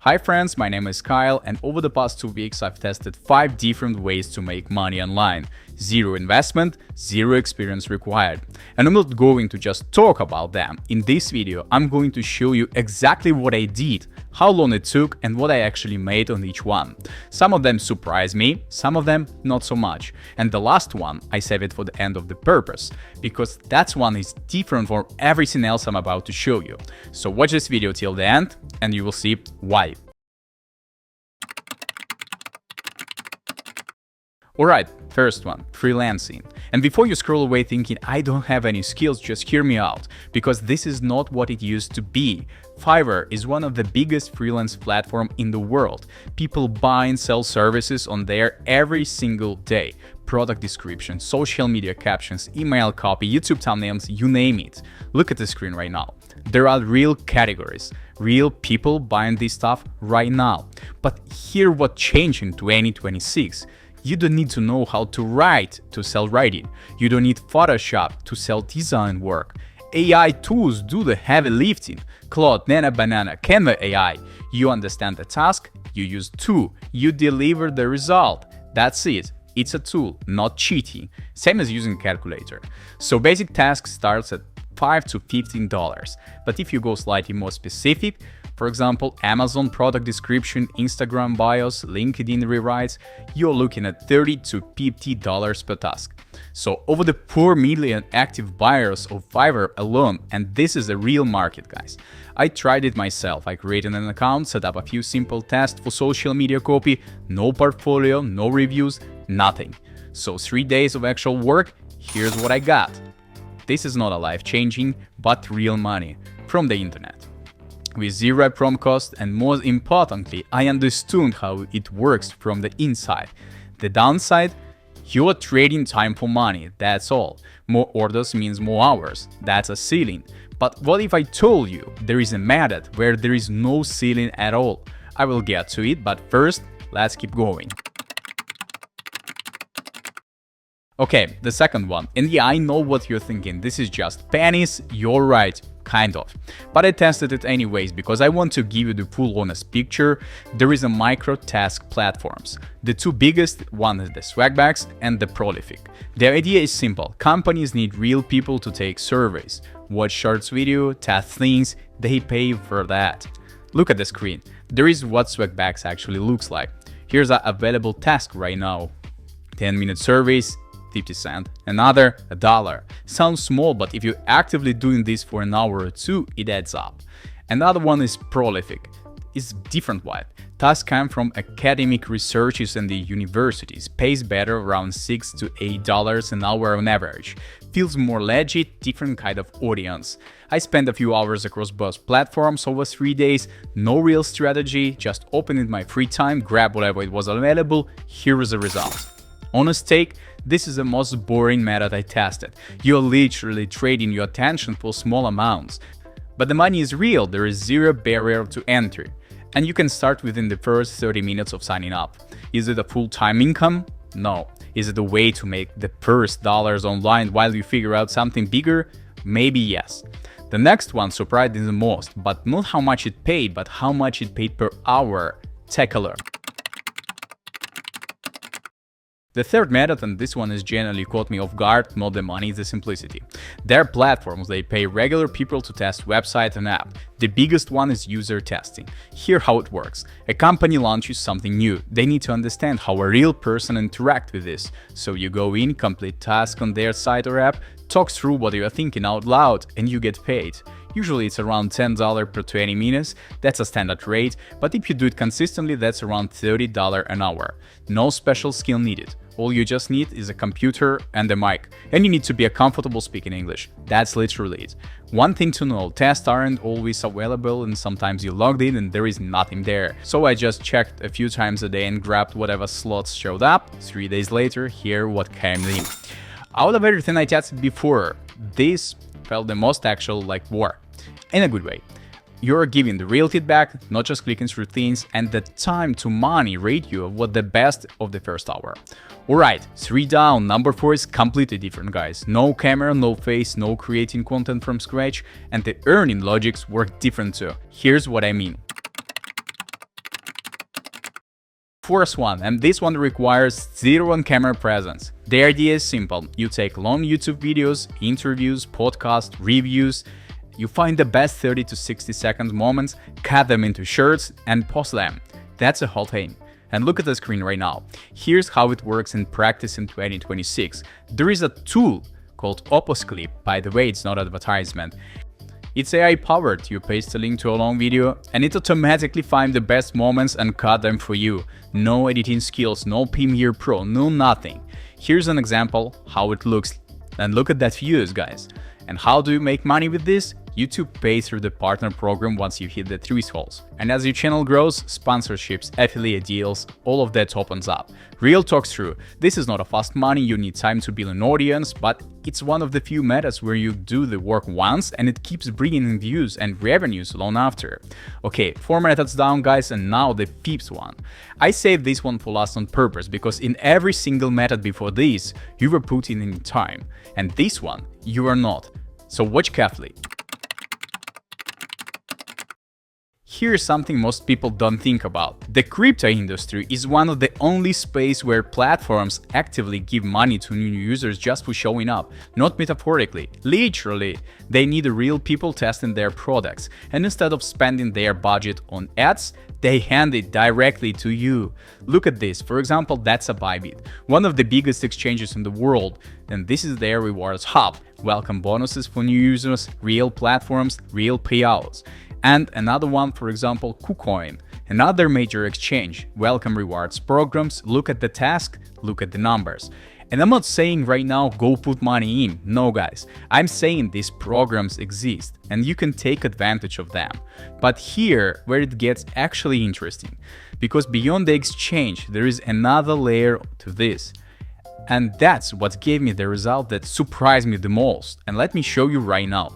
Hi friends, my name is Kyle, and over the past 2 weeks I've tested 5 different ways to make money online. Zero investment, zero experience required. And I'm not going to just talk about them. In this video, I'm going to show you exactly what I did, how long it took, and what I actually made on each one. Some of them surprised me, some of them not so much. And the last one, I save it for the end of the purpose, because that one is different from everything else I'm about to show you. So watch this video till the end, and you will see why. Alright, first one, freelancing. And before you scroll away thinking I don't have any skills, just hear me out, because this is not what it used to be. Fiverr is one of the biggest freelance platforms in the world. People buy and sell services on there every single day. Product description, social media captions, email copy, YouTube thumbnails, you name it. Look at the screen right now. There are real categories, real people buying this stuff right now. But hear what changed in 2026. You don't need to know how to write to sell writing. You don't need Photoshop to sell design work. AI tools do the heavy lifting. Claude, Nana, Banana, Canva AI. You understand the task, you use two, you deliver the result. That's it. It's a tool, not cheating. Same as using a calculator. So basic task starts at $5 to $15. But if you go slightly more specific, for example, Amazon product description, Instagram bios, LinkedIn rewrites, you're looking at $30 to $50 per task. So over the 4 million active buyers of Fiverr alone, and this is a real market, guys. I tried it myself. I created an account, set up a few simple tests for social media copy, no portfolio, no reviews, nothing. So 3 days of actual work, here's what I got. This is not a life-changing, but real money from the internet. With zero prompt cost, and more importantly, I understood how it works from the inside. The downside? You're trading time for money, that's all. More orders means more hours, that's a ceiling. But what if I told you there is a method where there is no ceiling at all? I will get to it, but first, let's keep going. Okay, the second one, and yeah, I know what you're thinking, this is just pennies, you're right, kind of. But I tested it anyways, because I want to give you the full honest picture. There is a micro task platforms. The two biggest, one is the Swagbucks and the Prolific. The idea is simple, companies need real people to take surveys, watch shorts video, test things, they pay for that. Look at the screen, there is what Swagbucks actually looks like. Here's an available task right now, 10-minute surveys, 50 cents, another $1. Sounds small, but if you're actively doing this for an hour or two, it adds up. Another one is Prolific. It's different vibe. Tasks come from academic researchers and the universities, pays better around $6 to $8 an hour on average. Feels more legit, different kind of audience. I spent a few hours across both platforms over 3 days, no real strategy, just open in my free time, grab whatever it was available, here is the result. Honest take, this is the most boring method I tested. You're literally trading your attention for small amounts. But the money is real, there is zero barrier to entry. And you can start within the first 30 minutes of signing up. Is it a full-time income? No. Is it a way to make the first dollars online while you figure out something bigger? Maybe yes. The next one surprised me the most, but not how much it paid, but how much it paid per hour. Take a look. The third method, and this one has generally caught me off guard, not the money, the simplicity. Their platforms, they pay regular people to test website and app. The biggest one is UserTesting. Here how it works. A company launches something new. They need to understand how a real person interacts with this. So you go in, complete task on their site or app, talk through what you are thinking out loud, and you get paid. Usually it's around $10 per 20 minutes, that's a standard rate, but if you do it consistently, that's around $30 an hour. No special skill needed. All you just need is a computer and a mic, and you need to be comfortable speaking English. That's literally it. One thing to know, tests aren't always available, and sometimes you logged in and there is nothing there. So I just checked a few times a day and grabbed whatever slots showed up. 3 days later, here what came in. Out of everything I tested before, this felt the most actual like war. In a good way. You're giving the real feedback, not just clicking through things, and the time to money ratio was the best of the first hour. Alright, 3 down, number 4 is completely different, guys. No camera, no face, no creating content from scratch, and the earning logics work different too. Here's what I mean. Fourth one, and this one requires zero on-camera presence. The idea is simple. You take long YouTube videos, interviews, podcasts, reviews, you find the best 30 to 60 second moments, cut them into shorts and post them. That's the whole thing. And look at the screen right now. Here's how it works in practice in 2026. There is a tool called Opus Clip. By the way, it's not advertisement. It's AI powered. You paste a link to a long video and it automatically finds the best moments and cut them for you. No editing skills, no Premiere Pro, no nothing. Here's an example how it looks. And look at that views, guys. And how do you make money with this? YouTube pays through the partner program once you hit the thresholds. And as your channel grows, sponsorships, affiliate deals, all of that opens up. Real talk through. This is not a fast money, you need time to build an audience, but it's one of the few methods where you do the work once and it keeps bringing in views and revenues long after. Okay, 4 methods down, guys, and now the 5th one. I saved this one for last on purpose because in every single method before this, you were putting in time. And this one, you are not. So watch carefully. Here's something most people don't think about. The crypto industry is one of the only space where platforms actively give money to new users just for showing up, not metaphorically. Literally, they need real people testing their products, and instead of spending their budget on ads, they hand it directly to you. Look at this, for example, that's a Bybit, one of the biggest exchanges in the world, and this is their rewards hub. Welcome bonuses for new users, real platforms, real payouts. And another one, for example, KuCoin, another major exchange. Welcome rewards programs, look at the task, look at the numbers. And I'm not saying right now go put money in, no guys, I'm saying these programs exist and you can take advantage of them. But here where it gets actually interesting, because beyond the exchange there is another layer to this. And that's what gave me the result that surprised me the most, and let me show you right now.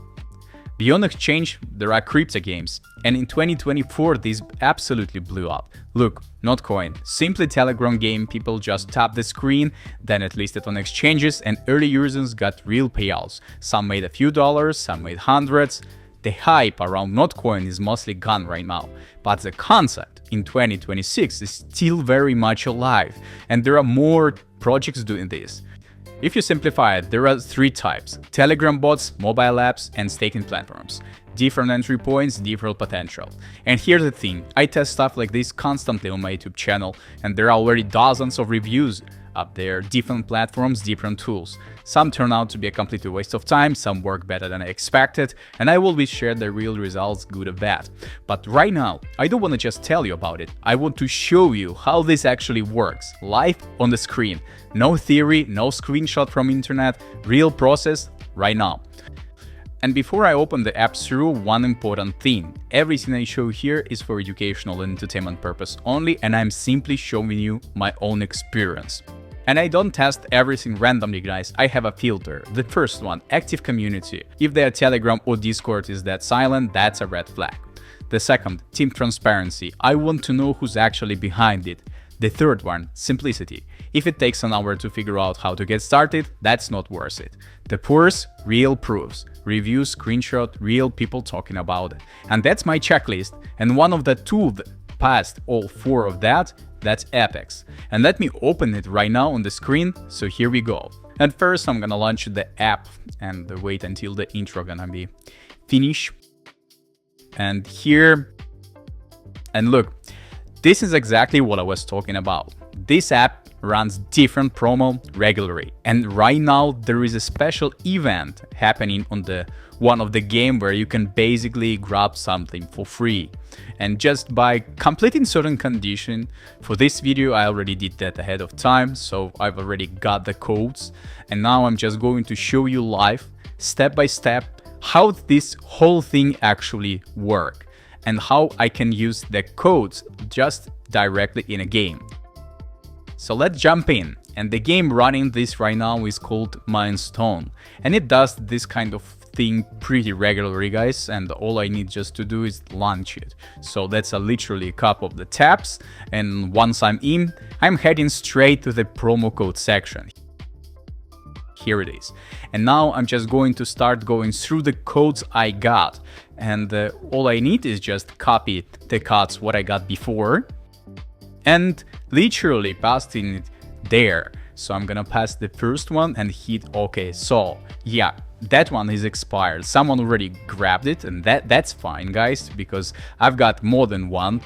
Beyond exchange, there are crypto games, and in 2024 these absolutely blew up. Look, not coin, simply Telegram game, people just tap the screen, then it listed on exchanges, and early users got real payouts. Some made a few dollars, some made hundreds. The hype around Notcoin is mostly gone right now, but the concept in 2026 is still very much alive, and there are more projects doing this. If you simplify it, there are 3 types: Telegram bots, mobile apps, and staking platforms. Different entry points, different potential. And here's the thing, I test stuff like this constantly on my YouTube channel, and there are already dozens of reviews up there, different platforms, different tools. Some turn out to be a complete waste of time, some work better than I expected, and I will be share the real results, good or bad. But right now, I don't want to just tell you about it, I want to show you how this actually works, live on the screen. No theory, no screenshot from internet, real process, right now. And before I open the app through, one important thing. Everything I show here is for educational and entertainment purpose only, and I'm simply showing you my own experience. And I don't test everything randomly, guys, I have a filter. The first one, active community. If their Telegram or Discord is that silent, that's a red flag. The second, team transparency. I want to know who's actually behind it. The third one, simplicity. If it takes an hour to figure out how to get started, that's not worth it. The fourth, real proofs. Reviews, screenshot, real people talking about it. And that's my checklist. And one of the two that passed all 4 of that, that's Apex. And let me open it right now on the screen, so here we go. And first I'm gonna launch the app and wait until the intro gonna be finished. And here, and look, this is exactly what I was talking about. This app runs different promo regularly, and right now there is a special event happening on the one of the game where you can basically grab something for free. And just by completing certain condition, for this video I already did that ahead of time, so I've already got the codes, and now I'm just going to show you live, step by step, how this whole thing actually works and how I can use the codes just directly in a game. So let's jump in. And the game running this right now is called Mindstone, and it does this kind of thing pretty regularly, guys, and all I need just to do is launch it. So that's literally a couple of the taps, and once I'm in, I'm heading straight to the promo code section. Here it is. And now I'm just going to start going through the codes I got, and all I need is just copy the codes what I got before, and literally pasting it there. So I'm gonna pass the first one and hit OK. So yeah, that one is expired. Someone already grabbed it, and that's fine, guys, because I've got more than one.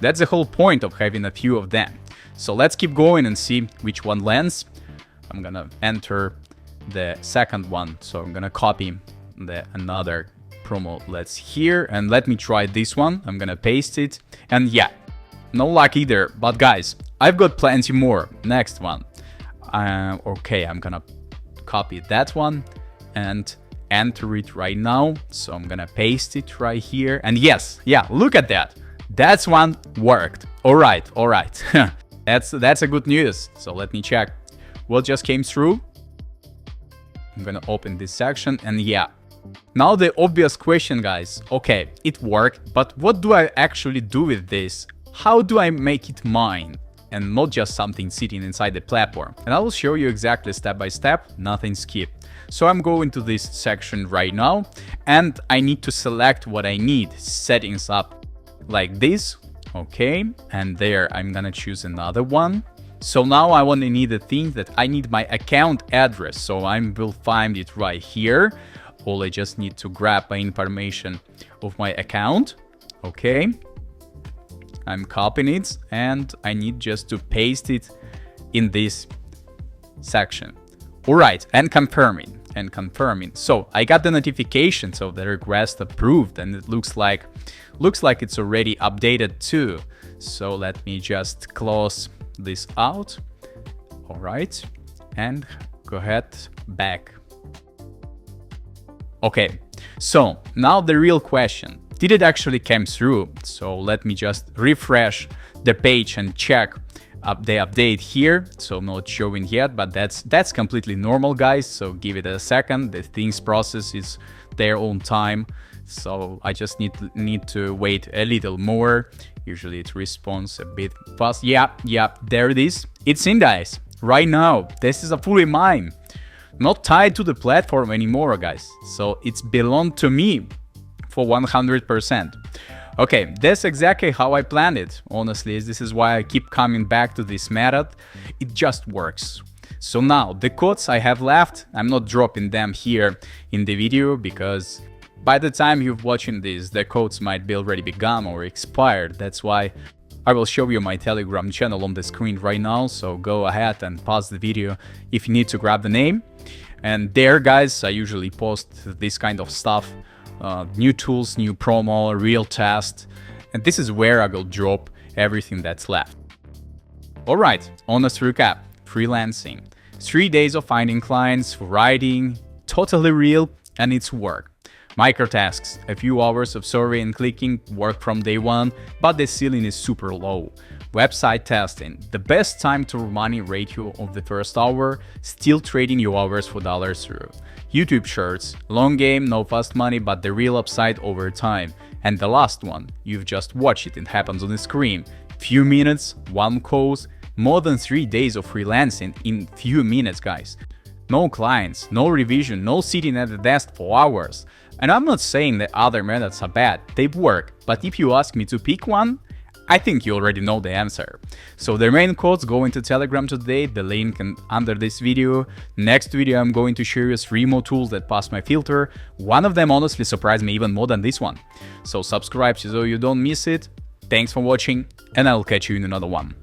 That's the whole point of having a few of them. So let's keep going and see which one lands. I'm gonna enter the second one, so I'm gonna copy the another promo let's here, and let me try this one. I'm gonna paste it, and yeah, no luck either, but guys, I've got plenty more. Next one. Okay, I'm gonna copy that one and enter it right now. So I'm gonna paste it right here, and yes, yeah, look at that. That's one worked. All right. That's a good news. So let me check what just came through. I'm gonna open this section, and yeah. Now the obvious question, guys. Okay, it worked, but what do I actually do with this? How do I make it mine and not just something sitting inside the platform? And I will show you exactly step by step, nothing skipped. So I'm going to this section right now, and I need to select what I need. Settings up like this. Okay, and there I'm gonna choose another one. So now I only need the thing that I need my account address. So I will find it right here. All I just need to grab my information of my account. Okay, I'm copying it, and I need just to paste it in this section. All right, and confirming. So I got the notifications of the request approved, and it looks like it's already updated too. So let me just close this out. All right, and go ahead back. Okay, so now the real question, did it actually came through? So let me just refresh the page and check the update here. So not showing yet, but that's completely normal, guys. So give it a second. The things process is their own time. So I just need to wait a little more. Usually it responds a bit fast. Yeah, there it is. It's in, guys. Right now, this is a fully mine. Not tied to the platform anymore, guys. So it's belonged to me for 100%. Okay, that's exactly how I planned it. Honestly, this is why I keep coming back to this method. It just works. So now, the codes I have left, I'm not dropping them here in the video, because by the time you're watching this, the codes might be already gone or expired. That's why I will show you my Telegram channel on the screen right now. So go ahead and pause the video if you need to grab the name. And there, guys, I usually post this kind of stuff. New tools, new promo, real test, and this is where I will drop everything that's left. Alright, honest recap, freelancing. 3 days of finding clients, writing, totally real, and it's work. Microtasks, a few hours of survey and clicking, work from day one, but the ceiling is super low. Website testing, the best time to money ratio of the first hour, still trading your hours for dollars through. YouTube shirts, long game, no fast money, but the real upside over time. And the last one, you've just watched it happens on the screen. Few minutes, one cause, more than 3 days of freelancing in few minutes, guys. No clients, no revision, no sitting at the desk for hours. And I'm not saying that other methods are bad, they work, but if you ask me to pick one, I think you already know the answer. So the main codes go into Telegram today, the link under this video. Next video I'm going to show you 3 more tools that pass my filter. One of them honestly surprised me even more than this one. So subscribe so you don't miss it. Thanks for watching, and I'll catch you in another one.